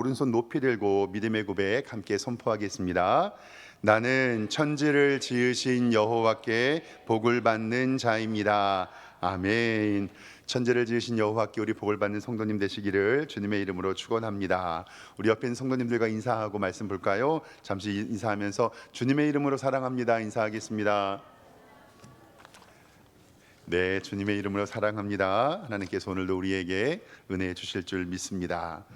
오른손 높이 들고 믿음의 고백 함께 선포하겠습니다. 나는 천지를 지으신 여호와께 복을 받는 자입니다. 아멘. 천지를 지으신 여호와께 우리 복을 받는 성도님 되시기를 주님의 이름으로 축원합니다. 우리 옆에 있는 성도님들과 인사하고 말씀 볼까요? 잠시 인사하면서 주님의 이름으로 사랑합니다 인사하겠습니다. 네, 주님의 이름으로 사랑합니다. 하나님께서 오늘도 우리에게 은혜 주실 줄 믿습니다.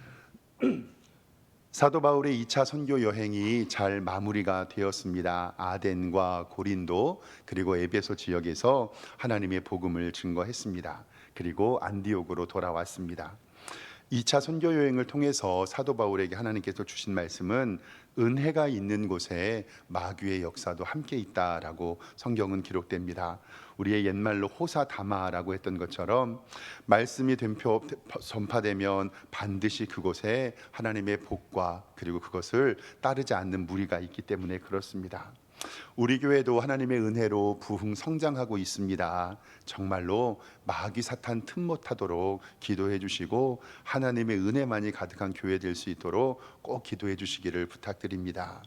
사도 바울의 2차 선교 여행이 잘 마무리가 되었습니다. 아덴과 고린도 그리고 에베소 지역에서 하나님의 복음을 증거했습니다. 그리고 안디옥으로 돌아왔습니다. 2차 선교 여행을 통해서 사도 바울에게 하나님께서 주신 말씀은 은혜가 있는 곳에 마귀의 역사도 함께 있다라고 성경은 기록됩니다. 우리의 옛말로 호사다마라고 했던 것처럼 말씀이 전파되면 반드시 그곳에 하나님의 복과 그리고 그것을 따르지 않는 무리가 있기 때문에 그렇습니다. 우리 교회도 하나님의 은혜로 부흥 성장하고 있습니다. 정말로 마귀 사탄 틈 못하도록 기도해 주시고 하나님의 은혜만이 가득한 교회 될 수 있도록 꼭 기도해 주시기를 부탁드립니다.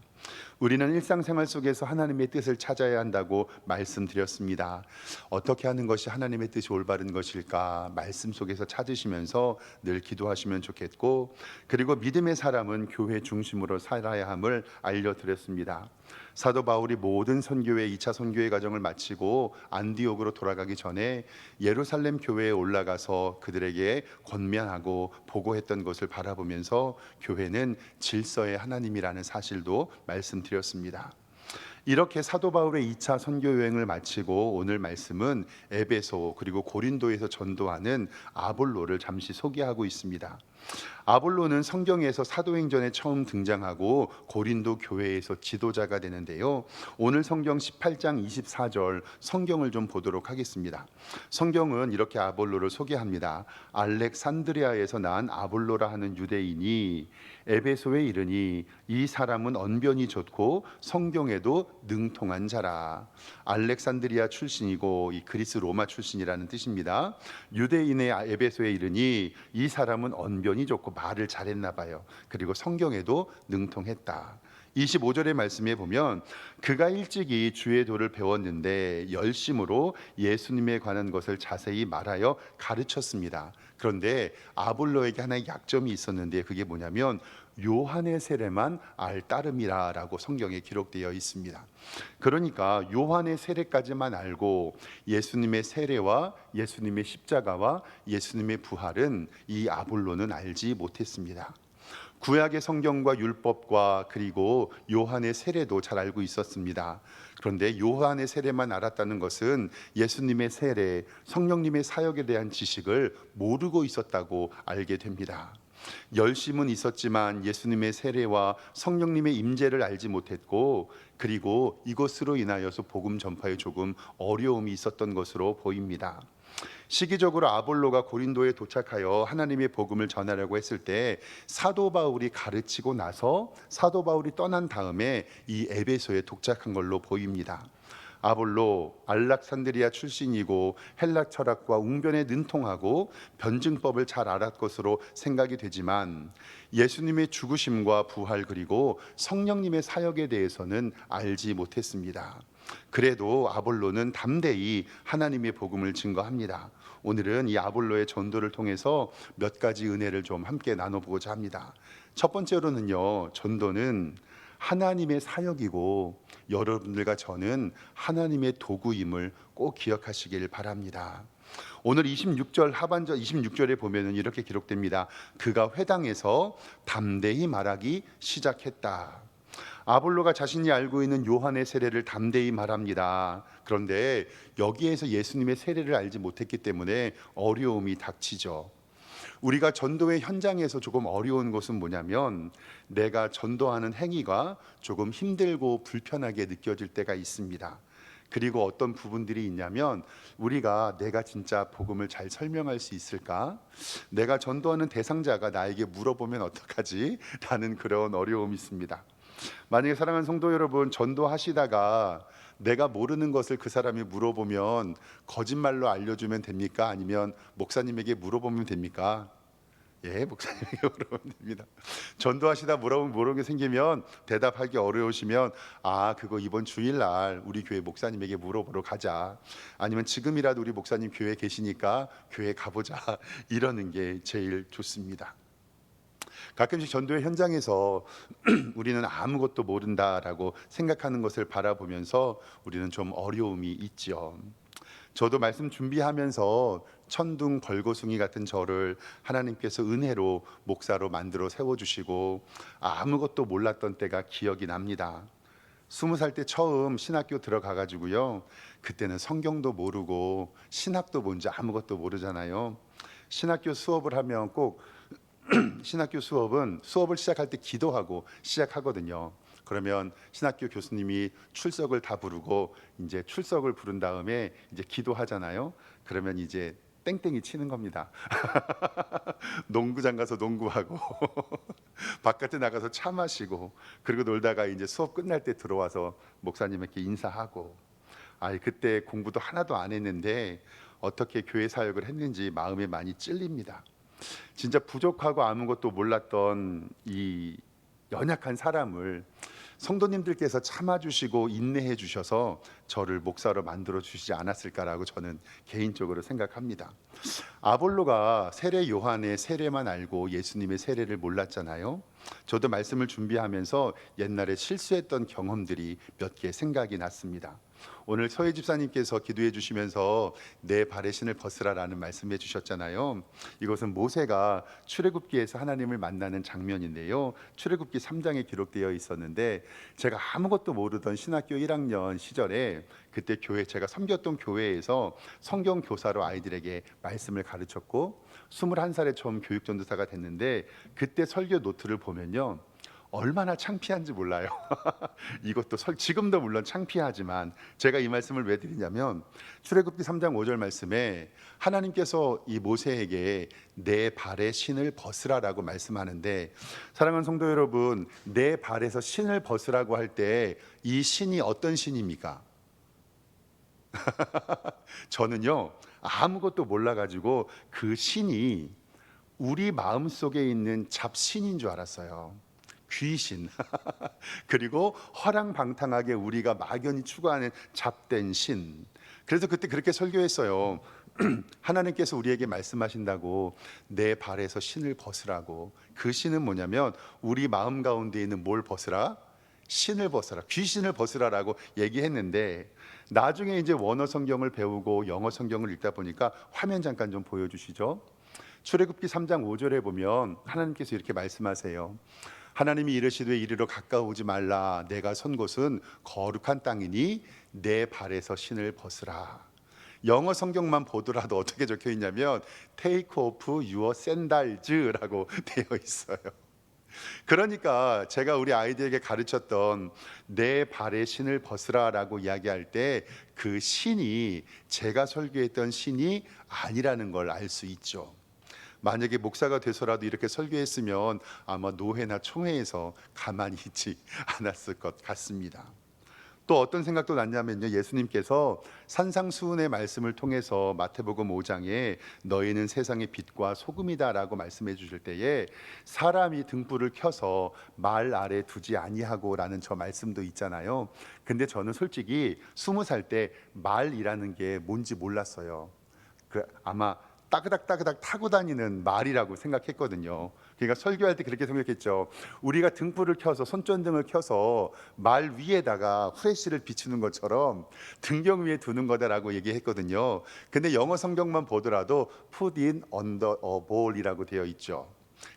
우리는 일상생활 속에서 하나님의 뜻을 찾아야 한다고 말씀드렸습니다. 어떻게 하는 것이 하나님의 뜻이 올바른 것일까 말씀 속에서 찾으시면서 늘 기도하시면 좋겠고, 그리고 믿음의 사람은 교회 중심으로 살아야 함을 알려드렸습니다. 사도 바울이 모든 선교회 2차 선교회 과정을 마치고 안디옥으로 돌아가기 전에 예루살렘 교회에 올라가서 그들에게 권면하고 보고했던 것을 바라보면서 교회는 질서의 하나님이라는 사실도 말씀드렸습니다. 이렇게 사도 바울의 2차 선교 여행을 마치고 오늘 말씀은 에베소 그리고 고린도에서 전도하는 아볼로를 잠시 소개하고 있습니다. 아볼로는 성경에서 사도행전에 처음 등장하고 고린도 교회에서 지도자가 되는데요. 오늘 성경 18장 24절 성경을 좀 보도록 하겠습니다. 성경은 이렇게 아볼로를 소개합니다. 알렉산드리아에서 난 아볼로라 하는 유대인이 에베소에 이르니 이 사람은 언변이 좋고 성경에도 능통한 자라. 알렉산드리아 출신이고 이 그리스 로마 출신이라는 뜻입니다. 유대인의 에베소에 이르니 이 사람은 언변이 좋고 말을 잘했나 봐요. 그리고 성경에도 능통했다. 25절의 말씀에 보면 그가 일찍이 주의 도를 배웠는데 열심으로 예수님에 관한 것을 자세히 말하여 가르쳤습니다. 그런데 아볼로에게 하나의 약점이 있었는데 그게 뭐냐면 요한의 세례만 알따름이라고 성경에 기록되어 있습니다. 그러니까 요한의 세례까지만 알고 예수님의 세례와 예수님의 십자가와 예수님의 부활은 이 아볼로는 알지 못했습니다. 구약의 성경과 율법과 그리고 요한의 세례도 잘 알고 있었습니다. 그런데 요한의 세례만 알았다는 것은 예수님의 세례, 성령님의 사역에 대한 지식을 모르고 있었다고 알게 됩니다. 열심은 있었지만 예수님의 세례와 성령님의 임재를 알지 못했고, 그리고 이것으로 인하여서 복음 전파에 조금 어려움이 있었던 것으로 보입니다. 시기적으로 아볼로가 고린도에 도착하여 하나님의 복음을 전하려고 했을 때 사도 바울이 가르치고 나서 사도 바울이 떠난 다음에 이 에베소에 도착한 걸로 보입니다. 아볼로 알렉산드리아 출신이고 헬라 철학과 웅변에 능통하고 변증법을 잘 알았 것으로 생각이 되지만 예수님의 죽으심과 부활 그리고 성령님의 사역에 대해서는 알지 못했습니다. 그래도 아볼로는 담대히 하나님의 복음을 증거합니다. 오늘은 이 아볼로의 전도를 통해서 몇 가지 은혜를 좀 함께 나눠보고자 합니다. 첫 번째로는요, 전도는 하나님의 사역이고 여러분들과 저는 하나님의 도구임을 꼭 기억하시길 바랍니다. 오늘 26절 하반절 26절에 보면은 이렇게 기록됩니다. 그가 회당에서 담대히 말하기 시작했다. 아볼로가 자신이 알고 있는 요한의 세례를 담대히 말합니다. 그런데 여기에서 예수님의 세례를 알지 못했기 때문에 어려움이 닥치죠. 우리가 전도의 현장에서 조금 어려운 것은 뭐냐면 내가 전도하는 행위가 조금 힘들고 불편하게 느껴질 때가 있습니다. 그리고 어떤 부분들이 있냐면 우리가 내가 진짜 복음을 잘 설명할 수 있을까? 내가 전도하는 대상자가 나에게 물어보면 어떡하지? 라는 그런 어려움이 있습니다. 만약에 사랑하는 성도 여러분, 전도하시다가 내가 모르는 것을 그 사람이 물어보면 거짓말로 알려주면 됩니까? 아니면 목사님에게 물어보면 됩니까? 예, 목사님에게 물어보면 됩니다. 전도하시다 물어보면 모르는 게 생기면 대답하기 어려우시면 그거 이번 주일날 우리 교회 목사님에게 물어보러 가자. 아니면 지금이라도 우리 목사님 교회에 계시니까 교회 가보자. 이러는 게 제일 좋습니다. 가끔씩 전도의 현장에서 우리는 아무것도 모른다라고 생각하는 것을 바라보면서 우리는 좀 어려움이 있지요. 저도 말씀 준비하면서 천둥 벌거숭이 같은 저를 하나님께서 은혜로 목사로 만들어 세워주시고 아무것도 몰랐던 때가 기억이 납니다. 20살 때 처음 신학교 들어가 가지고요, 그때는 성경도 모르고 신학도 뭔지 아무것도 모르잖아요. 신학교 수업을 하면 꼭 신학교 수업을 시작할 때 기도하고 시작하거든요. 그러면 신학교 교수님이 출석을 다 부르고 이제 출석을 부른 다음에 이제 기도하잖아요. 그러면 이제 땡땡이 치는 겁니다. 농구장 가서 농구하고 바깥에 나가서 차 마시고 그리고 놀다가 이제 수업 끝날 때 들어와서 목사님에게 인사하고 그때 공부도 하나도 안 했는데 어떻게 교회 사역을 했는지 마음에 많이 찔립니다. 진짜 부족하고 아무것도 몰랐던 이 연약한 사람을 성도님들께서 참아주시고 인내해 주셔서 저를 목사로 만들어 주시지 않았을까라고 저는 개인적으로 생각합니다. 아볼로가 세례 요한의 세례만 알고 예수님의 세례를 몰랐잖아요. 저도 말씀을 준비하면서 옛날에 실수했던 경험들이 몇 개 생각이 났습니다. 오늘 서혜 집사님께서 기도해 주시면서 내 발의 신을 벗으라라는 말씀해 주셨잖아요. 이것은 모세가 출애굽기에서 하나님을 만나는 장면인데요. 출애굽기 3장에 기록되어 있었는데 제가 아무것도 모르던 신학교 1학년 시절에 그때 제가 섬겼던 교회에서 성경 교사로 아이들에게 말씀을 가르쳤고 21살에 처음 교육전도사가 됐는데 그때 설교 노트를 보면요, 얼마나 창피한지 몰라요. 이것도 지금도 물론 창피하지만 제가 이 말씀을 왜 드리냐면 출애굽기 3장 5절 말씀에 하나님께서 이 모세에게 내 발의 신을 벗으라라고 말씀하는데, 사랑하는 성도 여러분, 내 발에서 신을 벗으라고 할 때 이 신이 어떤 신입니까? 저는요, 아무것도 몰라가지고 그 신이 우리 마음속에 있는 잡신인 줄 알았어요. 귀신. 그리고 허랑방탕하게 우리가 막연히 추구하는 잡된 신. 그래서 그때 그렇게 설교했어요. 하나님께서 우리에게 말씀하신다고 내 발에서 신을 벗으라고. 그 신은 뭐냐면 우리 마음 가운데 있는 뭘 벗으라? 신을 벗으라, 귀신을 벗으라라고 얘기했는데, 나중에 이제 원어 성경을 배우고 영어 성경을 읽다 보니까 화면 잠깐 좀 보여주시죠. 출애굽기 3장 5절에 보면 하나님께서 이렇게 말씀하세요. 하나님이 이르시되 이리로 가까우지 말라. 내가 선 곳은 거룩한 땅이니 내 발에서 신을 벗으라. 영어 성경만 보더라도 어떻게 적혀 있냐면 Take off your sandals라고 되어 있어요. 그러니까 제가 우리 아이들에게 가르쳤던 내 발의 신을 벗으라라고 이야기할 때 그 신이 제가 설교했던 신이 아니라는 걸 알 수 있죠. 만약에 목사가 돼서라도 이렇게 설교했으면 아마 노회나 총회에서 가만히 있지 않았을 것 같습니다. 또 어떤 생각도 났냐면요, 예수님께서 산상수훈의 말씀을 통해서 마태복음 5장에 너희는 세상의 빛과 소금이다라고 말씀해 주실 때에 사람이 등불을 켜서 말 아래 두지 아니하고라는 저 말씀도 있잖아요. 근데 저는 솔직히 20살 때 말이라는 게 뭔지 몰랐어요. 아마 따그닥따그닥 타고 다니는 말이라고 생각했거든요. 그러니까 설교할 때 그렇게 생각했죠. 우리가 등불을 켜서, 손전등을 켜서 말 위에다가 후레쉬를 비추는 것처럼 등경 위에 두는 거다라고 얘기했거든요. 근데 영어 성경만 보더라도 put in under a bowl이라고 되어 있죠.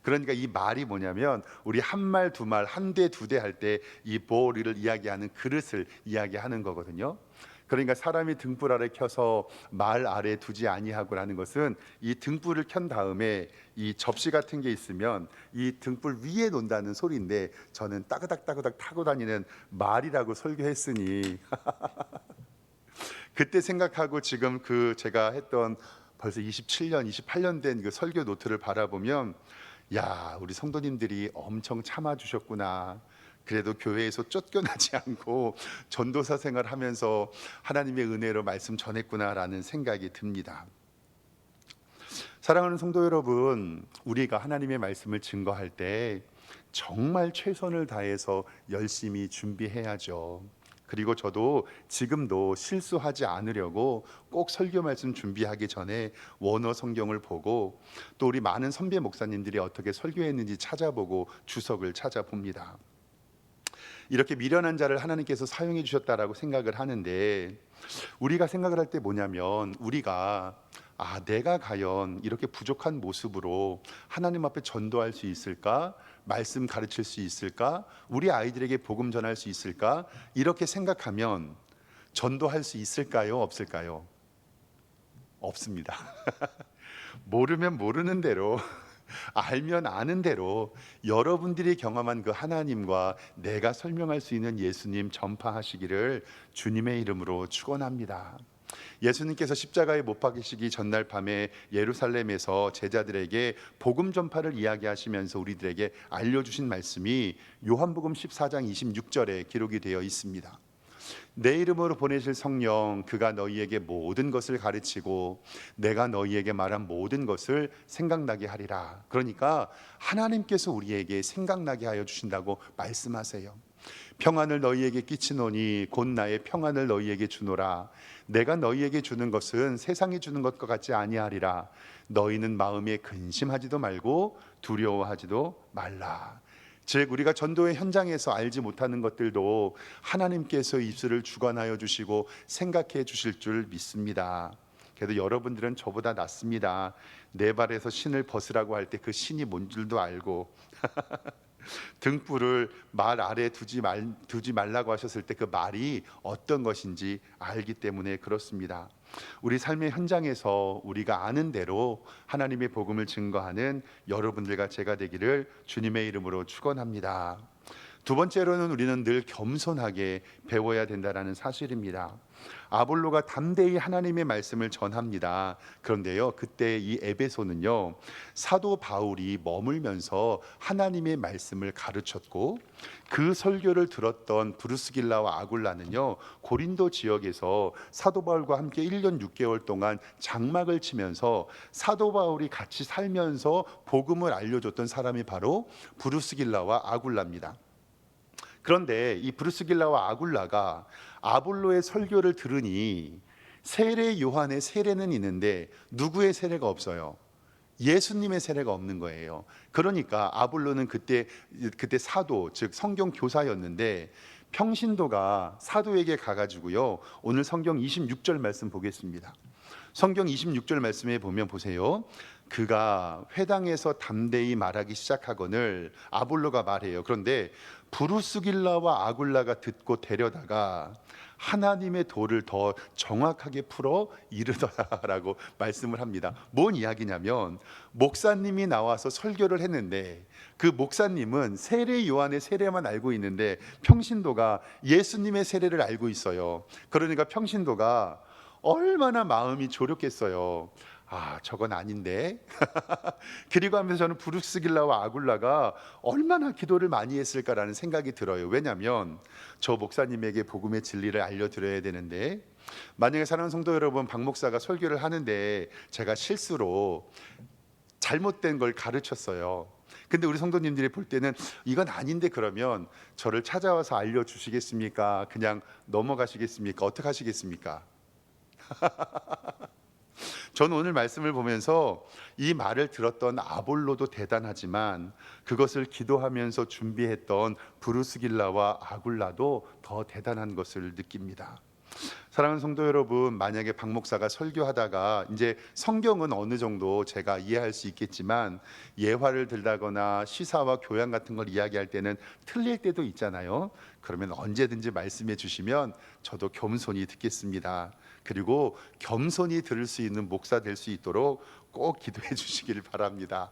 그러니까 이 말이 뭐냐면 우리 한 말, 두 말, 한 대, 두 대 할 때 이 bowl을 이야기하는 그릇을 이야기하는 거거든요. 그러니까 사람이 등불 아래 켜서 말 아래 두지 아니하고라는 것은 이 등불을 켠 다음에 이 접시 같은 게 있으면 이 등불 위에 놓는다는 소리인데, 저는 따그닥따그닥 타고 다니는 말이라고 설교했으니 그때 생각하고 지금 제가 했던 벌써 27년, 28년 된 그 설교 노트를 바라보면 야, 우리 성도님들이 엄청 참아주셨구나. 그래도 교회에서 쫓겨나지 않고 전도사 생활하면서 하나님의 은혜로 말씀 전했구나라는 생각이 듭니다. 사랑하는 성도 여러분, 우리가 하나님의 말씀을 증거할 때 정말 최선을 다해서 열심히 준비해야죠. 그리고 저도 지금도 실수하지 않으려고 꼭 설교 말씀 준비하기 전에 원어 성경을 보고, 또 우리 많은 선배 목사님들이 어떻게 설교했는지 찾아보고 주석을 찾아봅니다. 이렇게 미련한 자를 하나님께서 사용해 주셨다라고 생각을 하는데, 우리가 생각을 할 때 뭐냐면, 우리가 내가 과연 이렇게 부족한 모습으로 하나님 앞에 전도할 수 있을까? 말씀 가르칠 수 있을까? 우리 아이들에게 복음 전할 수 있을까? 이렇게 생각하면 전도할 수 있을까요? 없을까요? 없습니다. 모르면 모르는 대로, 알면 아는 대로 여러분들이 경험한 그 하나님과 내가 설명할 수 있는 예수님 전파하시기를 주님의 이름으로 축원합니다. 예수님께서 십자가에 못 박히시기 전날 밤에 예루살렘에서 제자들에게 복음 전파를 이야기하시면서 우리들에게 알려주신 말씀이 요한복음 14장 26절에 기록이 되어 있습니다. 내 이름으로 보내실 성령, 그가 너희에게 모든 것을 가르치고 내가 너희에게 말한 모든 것을 생각나게 하리라. 그러니까 하나님께서 우리에게 생각나게 하여 주신다고 말씀하세요. 평안을 너희에게 끼치노니 곧 나의 평안을 너희에게 주노라. 내가 너희에게 주는 것은 세상이 주는 것과 같지 아니하리라. 너희는 마음에 근심하지도 말고 두려워하지도 말라. 즉, 우리가 전도의 현장에서 알지 못하는 것들도 하나님께서 입술을 주관하여 주시고 생각해 주실 줄 믿습니다. 그래도 여러분들은 저보다 낫습니다. 내 발에서 신을 벗으라고 할 때 그 신이 뭔 줄도 알고, 등불을 말 아래 두지 말라고 하셨을 때 그 말이 어떤 것인지 알기 때문에 그렇습니다. 우리 삶의 현장에서 우리가 아는 대로 하나님의 복음을 증거하는 여러분들과 제가 되기를 주님의 이름으로 축원합니다. 두 번째로는 우리는 늘 겸손하게 배워야 된다는 사실입니다. 아볼로가 담대히 하나님의 말씀을 전합니다. 그런데요, 그때 이 에베소는요, 사도 바울이 머물면서 하나님의 말씀을 가르쳤고, 그 설교를 들었던 브루스길라와 아굴라는요, 고린도 지역에서 사도 바울과 함께 1년 6개월 동안 장막을 치면서 사도 바울이 같이 살면서 복음을 알려줬던 사람이 바로 브루스길라와 아굴라입니다. 그런데 이 브루스길라와 아굴라가 아볼로의 설교를 들으니 세례 요한의 세례는 있는데 누구의 세례가 없어요? 예수님의 세례가 없는 거예요. 그러니까 아볼로는 그때 사도, 즉 성경 교사였는데, 평신도가 사도에게 가가지고요, 오늘 성경 26절 말씀 보겠습니다. 성경 26절 말씀에 보면 보세요. 그가 회당에서 담대히 말하기 시작하거늘, 아볼로가 말해요. 그런데 브루스길라와 아굴라가 듣고 데려다가 하나님의 도를 더 정확하게 풀어 이르더라라고 말씀을 합니다. 뭔 이야기냐면, 목사님이 나와서 설교를 했는데 그 목사님은 세례 요한의 세례만 알고 있는데 평신도가 예수님의 세례를 알고 있어요. 그러니까 평신도가 얼마나 마음이 졸였겠어요. 저건 아닌데. 그리고 하면서 저는 브룩스길라와 아굴라가 얼마나 기도를 많이 했을까라는 생각이 들어요. 왜냐하면 저 목사님에게 복음의 진리를 알려드려야 되는데, 만약에 사랑하는 성도 여러분, 박 목사가 설교를 하는데 제가 실수로 잘못된 걸 가르쳤어요. 근데 우리 성도님들이 볼 때는 이건 아닌데, 그러면 저를 찾아와서 알려주시겠습니까? 그냥 넘어가시겠습니까? 어떻게 하시겠습니까? 저는 오늘 말씀을 보면서 이 말을 들었던 아볼로도 대단하지만 그것을 기도하면서 준비했던 브루스길라와 아굴라도 더 대단한 것을 느낍니다. 사랑하는 성도 여러분, 만약에 박 목사가 설교하다가, 이제 성경은 어느 정도 제가 이해할 수 있겠지만 예화를 들다거나 시사와 교양 같은 걸 이야기할 때는 틀릴 때도 있잖아요. 그러면 언제든지 말씀해 주시면 저도 겸손히 듣겠습니다. 그리고 겸손히 들을 수 있는 목사 될 수 있도록 꼭 기도해 주시기를 바랍니다.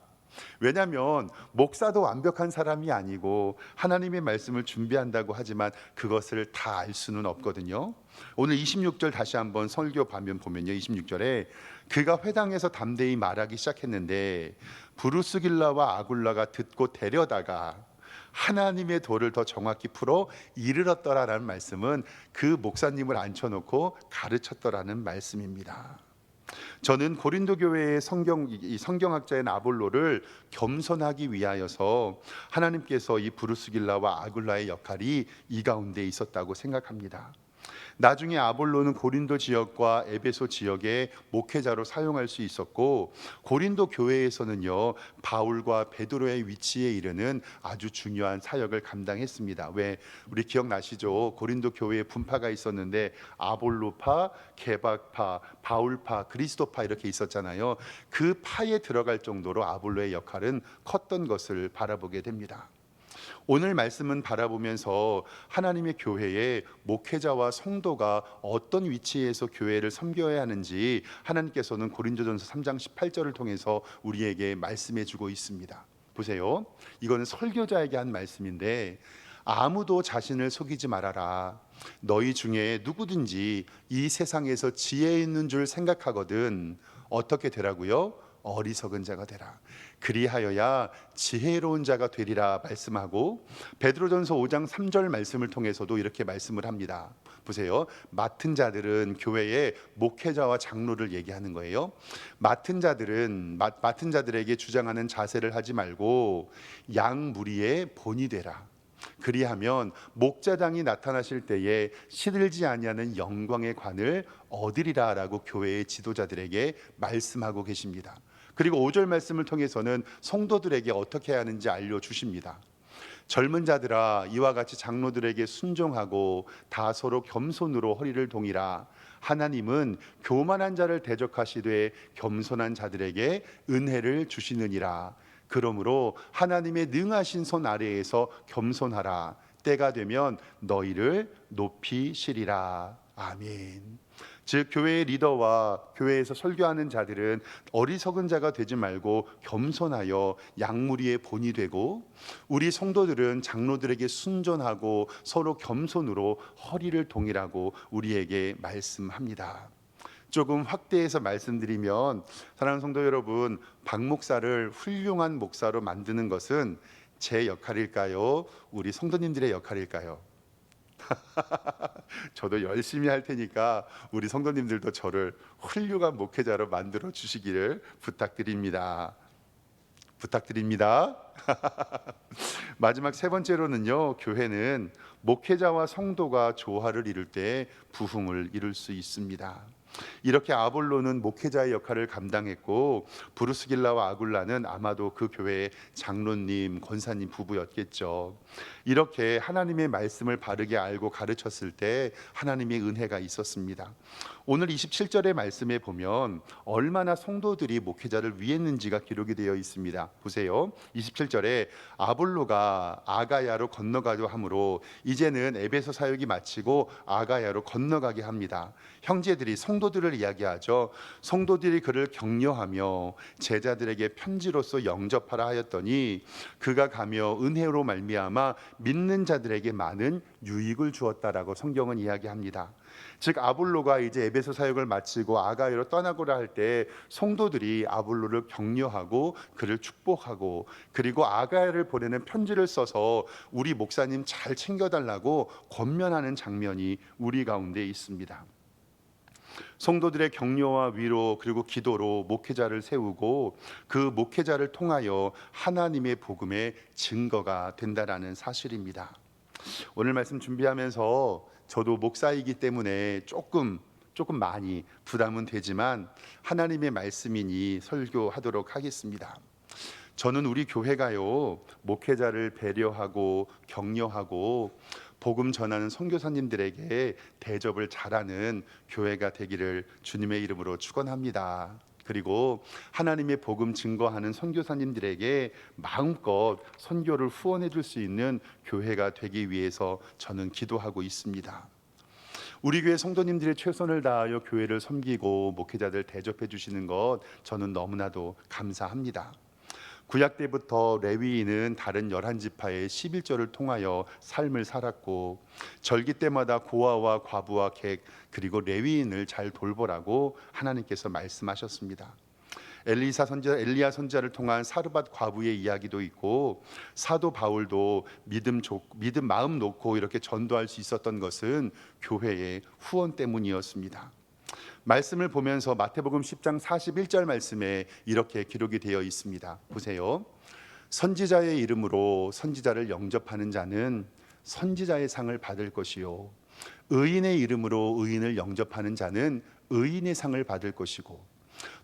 왜냐하면 목사도 완벽한 사람이 아니고 하나님의 말씀을 준비한다고 하지만 그것을 다 알 수는 없거든요. 오늘 26절 다시 한번 설교 반면 보면요, 26절에 그가 회당에서 담대히 말하기 시작했는데 브루스길라와 아굴라가 듣고 데려다가 하나님의 도를 더 정확히 풀어 이르렀더라라는 말씀은 그 목사님을 앉혀놓고 가르쳤더라는 말씀입니다. 저는 고린도 교회의 이 성경학자인 아볼로를 겸손하기 위하여서 하나님께서 이 브루스길라와 아굴라의 역할이 이 가운데 있었다고 생각합니다. 나중에 아볼로는 고린도 지역과 에베소 지역의 목회자로 사용할 수 있었고, 고린도 교회에서는요 바울과 베드로의 위치에 이르는 아주 중요한 사역을 감당했습니다. 왜 우리 기억나시죠? 고린도 교회에 분파가 있었는데 아볼로파, 게바파, 바울파, 그리스도파 이렇게 있었잖아요. 그 파에 들어갈 정도로 아볼로의 역할은 컸던 것을 바라보게 됩니다. 오늘 말씀은 바라보면서 하나님의 교회에 목회자와 성도가 어떤 위치에서 교회를 섬겨야 하는지 하나님께서는 고린도전서 3장 18절을 통해서 우리에게 말씀해 주고 있습니다. 보세요. 이거는 설교자에게 한 말씀인데, 아무도 자신을 속이지 말아라. 너희 중에 누구든지 이 세상에서 지혜 있는 줄 생각하거든 어떻게 되라고요? 어리석은 자가 되라. 그리하여야 지혜로운 자가 되리라 말씀하고, 베드로전서 5장 3절 말씀을 통해서도 이렇게 말씀을 합니다. 보세요. 맡은 자들은 교회의 목회자와 장로를 얘기하는 거예요. 맡은 자들에게 주장하는 자세를 하지 말고 양 무리의 본이 되라. 그리하면 목자장이 나타나실 때에 시들지 아니하는 영광의 관을 얻으리라라고 교회의 지도자들에게 말씀하고 계십니다. 그리고 5절 말씀을 통해서는 성도들에게 어떻게 해야 하는지 알려주십니다. 젊은 자들아, 이와 같이 장로들에게 순종하고 다 서로 겸손으로 허리를 동이라. 하나님은 교만한 자를 대적하시되 겸손한 자들에게 은혜를 주시느니라. 그러므로 하나님의 능하신 손 아래에서 겸손하라. 때가 되면 너희를 높이시리라. 아멘. 즉 교회의 리더와 교회에서 설교하는 자들은 어리석은 자가 되지 말고 겸손하여 양무리의 본이 되고, 우리 성도들은 장로들에게 순종하고 서로 겸손으로 허리를 동이라고 우리에게 말씀합니다. 조금 확대해서 말씀드리면, 사랑하는 성도 여러분, 박 목사를 훌륭한 목사로 만드는 것은 제 역할일까요? 우리 성도님들의 역할일까요? 저도 열심히 할 테니까 우리 성도님들도 저를 훌륭한 목회자로 만들어 주시기를 부탁드립니다. 마지막 세 번째로는요, 교회는 목회자와 성도가 조화를 이룰 때 부흥을 이룰 수 있습니다. 이렇게 아볼로는 목회자의 역할을 감당했고, 브루스길라와 아굴라는 아마도 그 교회의 장로님, 권사님 부부였겠죠. 이렇게 하나님의 말씀을 바르게 알고 가르쳤을 때 하나님의 은혜가 있었습니다. 오늘 27절의 말씀에 보면 얼마나 성도들이 목회자를 위했는지가 기록이 되어 있습니다. 보세요. 27절에 아볼로가 아가야로 건너가려 함으로, 이제는 에베소 사역이 마치고 아가야로 건너가게 합니다. 형제들이 성도들을 이야기하죠. 성도들이 그를 격려하며 제자들에게 편지로서 영접하라 하였더니 그가 가며 은혜로 말미암아 믿는 자들에게 많은 유익을 주었다라고 성경은 이야기합니다. 즉 아볼로가 이제 에베소 사역을 마치고 아가야로 떠나고자 할 때 성도들이 아볼로를 격려하고 그를 축복하고, 그리고 아가야를 보내는 편지를 써서 우리 목사님 잘 챙겨달라고 권면하는 장면이 우리 가운데 있습니다. 성도들의 격려와 위로 그리고 기도로 목회자를 세우고, 그 목회자를 통하여 하나님의 복음의 증거가 된다라는 사실입니다. 오늘 말씀 준비하면서 저도 목사이기 때문에 조금 많이 부담은 되지만 하나님의 말씀이니 설교하도록 하겠습니다. 저는 우리 교회가요, 목회자를 배려하고 격려하고 복음 전하는 선교사님들에게 대접을 잘하는 교회가 되기를 주님의 이름으로 축원합니다. 그리고 하나님의 복음 증거하는 선교사님들에게 마음껏 선교를 후원해 줄 수 있는 교회가 되기 위해서 저는 기도하고 있습니다. 우리 교회 성도님들이 최선을 다하여 교회를 섬기고 목회자들 대접해 주시는 것 저는 너무나도 감사합니다. 구약 때부터 레위인은 다른 11지파의 11조를 통하여 삶을 살았고, 절기 때마다 고아와 과부와 객 그리고 레위인을 잘 돌보라고 하나님께서 말씀하셨습니다. 엘리야 선지자를 통한 사르밧 과부의 이야기도 있고, 사도 바울도 믿음 마음 놓고 이렇게 전도할 수 있었던 것은 교회의 후원 때문이었습니다. 말씀을 보면서 마태복음 10장 41절 말씀에 이렇게 기록이 되어 있습니다. 보세요. 선지자의 이름으로 선지자를 영접하는 자는 선지자의 상을 받을 것이요, 의인의 이름으로 의인을 영접하는 자는 의인의 상을 받을 것이고,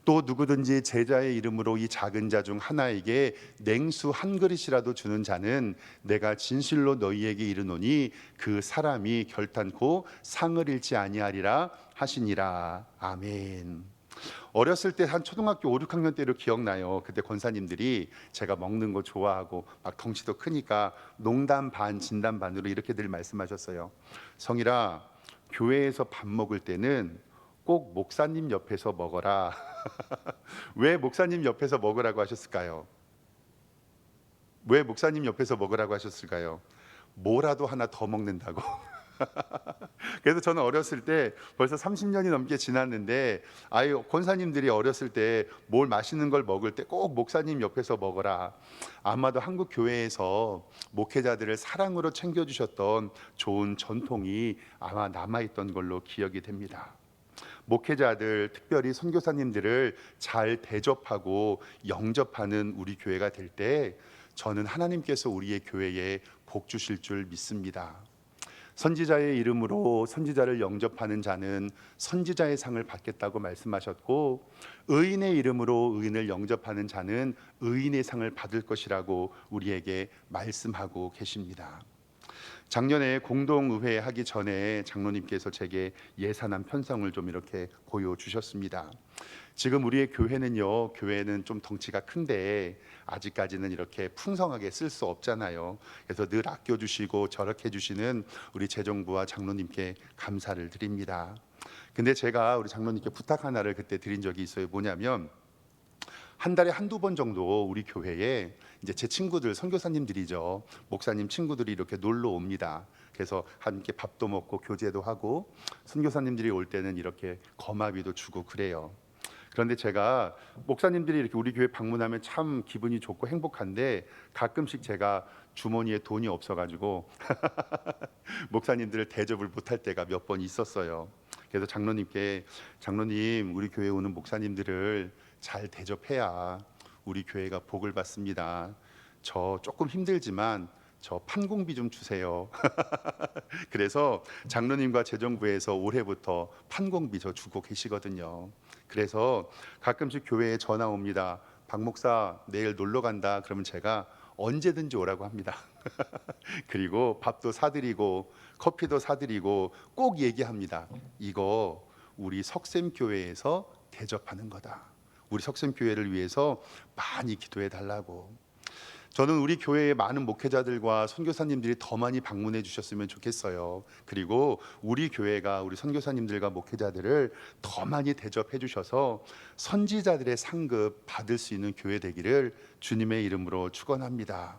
또 누구든지 제자의 이름으로 이 작은 자 중 하나에게 냉수 한 그릇이라도 주는 자는 내가 진실로 너희에게 이르노니 그 사람이 결탄코 상을 잃지 아니하리라 하시니라. 아멘. 어렸을 때 한 초등학교 5, 6학년 때로 기억나요. 그때 권사님들이 제가 먹는 거 좋아하고 막 덩치도 크니까 농담 반 진담 반으로 이렇게 늘 말씀하셨어요. 성일아, 교회에서 밥 먹을 때는 꼭 목사님 옆에서 먹어라. 왜 목사님 옆에서 먹으라고 하셨을까요? 왜 목사님 옆에서 먹으라고 하셨을까요? 뭐라도 하나 더 먹는다고. 그래서 저는 어렸을 때 벌써 30년이 넘게 지났는데, 아유, 권사님들이 어렸을 때 뭘 맛있는 걸 먹을 때 꼭 목사님 옆에서 먹어라. 아마도 한국 교회에서 목회자들을 사랑으로 챙겨주셨던 좋은 전통이 아마 남아있던 걸로 기억이 됩니다. 목회자들, 특별히 선교사님들을 잘 대접하고 영접하는 우리 교회가 될 때 저는 하나님께서 우리의 교회에 복 주실 줄 믿습니다. 선지자의 이름으로 선지자를 영접하는 자는 선지자의 상을 받겠다고 말씀하셨고, 의인의 이름으로 의인을 영접하는 자는 의인의 상을 받을 것이라고 우리에게 말씀하고 계십니다. 작년에 공동의회 하기 전에 장로님께서 제게 예산안 편성을 좀 이렇게 보여주셨습니다. 지금 우리의 교회는 좀 덩치가 큰데 아직까지는 이렇게 풍성하게 쓸 수 없잖아요. 그래서 늘 아껴주시고 절약해 주시는 우리 재정부와 장로님께 감사를 드립니다. 근데 제가 우리 장로님께 부탁 하나를 그때 드린 적이 있어요. 뭐냐면, 한 달에 한두 번 정도 우리 교회에 이제 제 친구들, 선교사님들이죠, 목사님 친구들이 이렇게 놀러 옵니다. 그래서 함께 밥도 먹고 교제도 하고, 선교사님들이 올 때는 이렇게 거마비도 주고 그래요. 그런데 제가 목사님들이 이렇게 우리 교회 방문하면 참 기분이 좋고 행복한데, 가끔씩 제가 주머니에 돈이 없어가지고 목사님들을 대접을 못할 때가 몇 번 있었어요. 그래서 장로님께, 장로님, 우리 교회 오는 목사님들을 잘 대접해야 우리 교회가 복을 받습니다. 저 조금 힘들지만 저 판공비 좀 주세요. 그래서 장로님과 재정부에서 올해부터 판공비 저 주고 계시거든요. 그래서 가끔씩 교회에 전화 옵니다. 박 목사 내일 놀러 간다. 그러면 제가 언제든지 오라고 합니다. 그리고 밥도 사드리고 커피도 사드리고 꼭 얘기합니다. 이거 우리 석샘교회에서 대접하는 거다. 우리 석샘교회를 위해서 많이 기도해 달라고. 저는 우리 교회의 많은 목회자들과 선교사님들이 더 많이 방문해 주셨으면 좋겠어요. 그리고 우리 교회가 우리 선교사님들과 목회자들을 더 많이 대접해 주셔서 선지자들의 상급 받을 수 있는 교회 되기를 주님의 이름으로 축원합니다.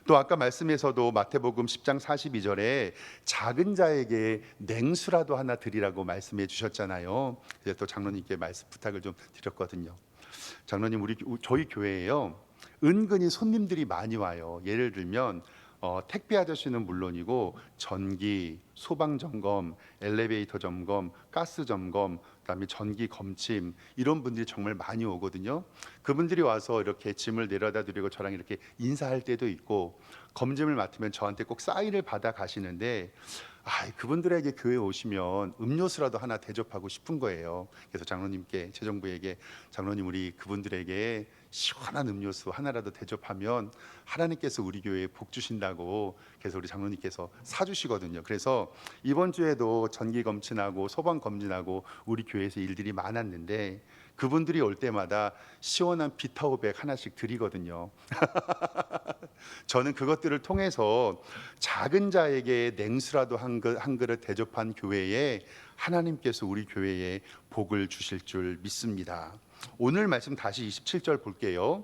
또 아까 말씀에서도 마태복음 10장 42절에 작은 자에게 냉수라도 하나 드리라고 말씀해 주셨잖아요. 그래서 또 장로님께 말씀 부탁을 좀 드렸거든요. 장로님, 저희 교회에요, 은근히 손님들이 많이 와요. 예를 들면 택배 아저씨는 물론이고 전기, 소방 점검, 엘리베이터 점검, 가스 점검, 그다음에 전기 검침, 이런 분들이 정말 많이 오거든요. 그분들이 와서 이렇게 짐을 내려다 드리고 저랑 이렇게 인사할 때도 있고, 검짐을 맡으면 저한테 꼭 사인을 받아 가시는데, 그분들에게 교회에 오시면 음료수라도 하나 대접하고 싶은 거예요. 그래서 장로님께, 재정부에게, 장로님, 우리 그분들에게 시원한 음료수 하나라도 대접하면 하나님께서 우리 교회에 복 주신다고, 그래서 우리 장로님께서 사주시거든요. 그래서 이번 주에도 전기 검진하고 소방 검진하고 우리 교회에서 일들이 많았는데, 그분들이 올 때마다 시원한 비타오백 하나씩 드리거든요. 저는 그것들을 통해서 작은 자에게 냉수라도 한 그릇 대접한 교회에 하나님께서 우리 교회에 복을 주실 줄 믿습니다. 오늘 말씀 다시 27절 볼게요.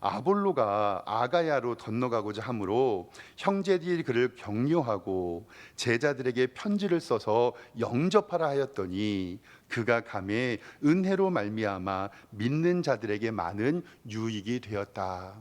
아볼로가 아가야로 건너가고자 하므로 형제들이 그를 격려하고 제자들에게 편지를 써서 영접하라 하였더니 그가 가매 은혜로 말미암아 믿는 자들에게 많은 유익이 되었다.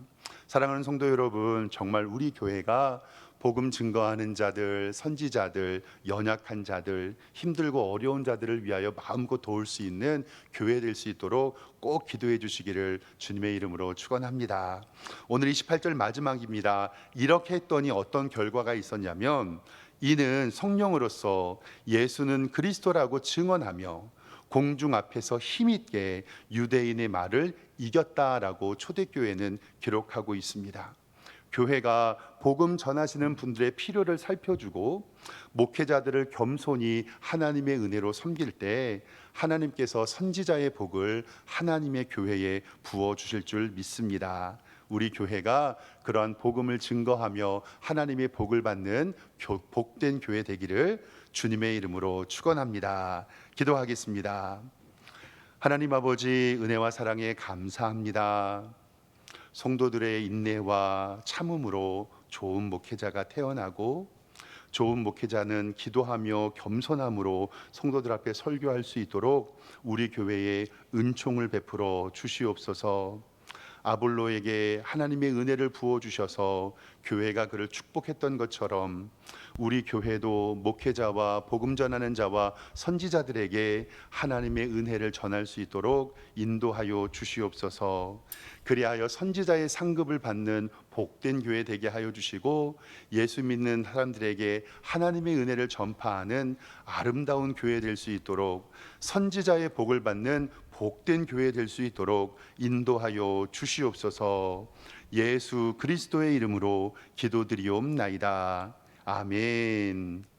사랑하는 성도 여러분, 정말 우리 교회가 복음 증거하는 자들, 선지자들, 연약한 자들, 힘들고 어려운 자들을 위하여 마음껏 도울 수 있는 교회 될 수 있도록 꼭 기도해 주시기를 주님의 이름으로 축원합니다. 오늘 28절 마지막입니다. 이렇게 했더니 어떤 결과가 있었냐면, 이는 성령으로서 예수는 그리스도라고 증언하며 공중 앞에서 힘있게 유대인의 말을 이겼다라고 초대교회는 기록하고 있습니다. 교회가 복음 전하시는 분들의 필요를 살펴주고 목회자들을 겸손히 하나님의 은혜로 섬길 때 하나님께서 선지자의 복을 하나님의 교회에 부어 주실 줄 믿습니다. 우리 교회가 그러한 복음을 증거하며 하나님의 복을 받는 복된 교회 되기를 주님의 이름으로 축원합니다. 기도하겠습니다. 하나님 아버지, 은혜와 사랑에 감사합니다. 성도들의 인내와 참음으로 좋은 목회자가 태어나고, 좋은 목회자는 기도하며 겸손함으로 성도들 앞에 설교할 수 있도록 우리 교회에 은총을 베풀어 주시옵소서. 아볼로에게 하나님의 은혜를 부어주셔서 교회가 그를 축복했던 것처럼 우리 교회도 목회자와 복음 전하는 자와 선지자들에게 하나님의 은혜를 전할 수 있도록 인도하여 주시옵소서. 그리하여 선지자의 상급을 받는 복된 교회 되게 하여 주시고, 예수 믿는 사람들에게 하나님의 은혜를 전파하는 아름다운 교회 될 수 있도록, 선지자의 복을 받는 복된 교회 될 수 있도록 인도하여 주시옵소서. 예수 그리스도의 이름으로 기도드리옵나이다. 아멘.